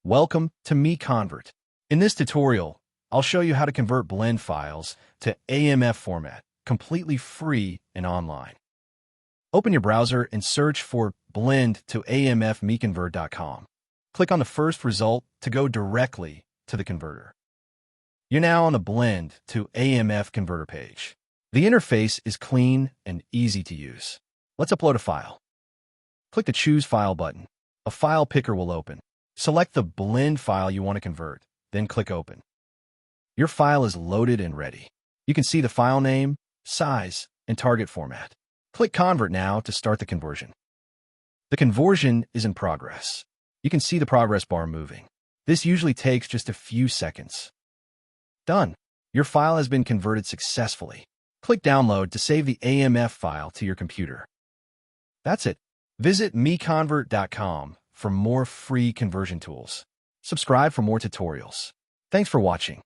Welcome to MiConvert. In this tutorial, I'll show you how to convert blend files to AMF format, completely free and online. Open your browser and search for blend to AMF MiConvert.com. Click on the first result to go directly to the converter. You're now on the blend to AMF converter page. The interface is clean and easy to use. Let's upload a file. Click the Choose File button. A file picker will open. Select the blend file you want to convert, then click Open. Your file is loaded and ready. You can see the file name, size, and target format. Click Convert now to start the conversion. The conversion is in progress. You can see the progress bar moving. This usually takes just a few seconds. Done. Your file has been converted successfully. Click Download to save the AMF file to your computer. That's it. Visit MiConvert.com for more free conversion tools. Subscribe for more tutorials. Thanks for watching.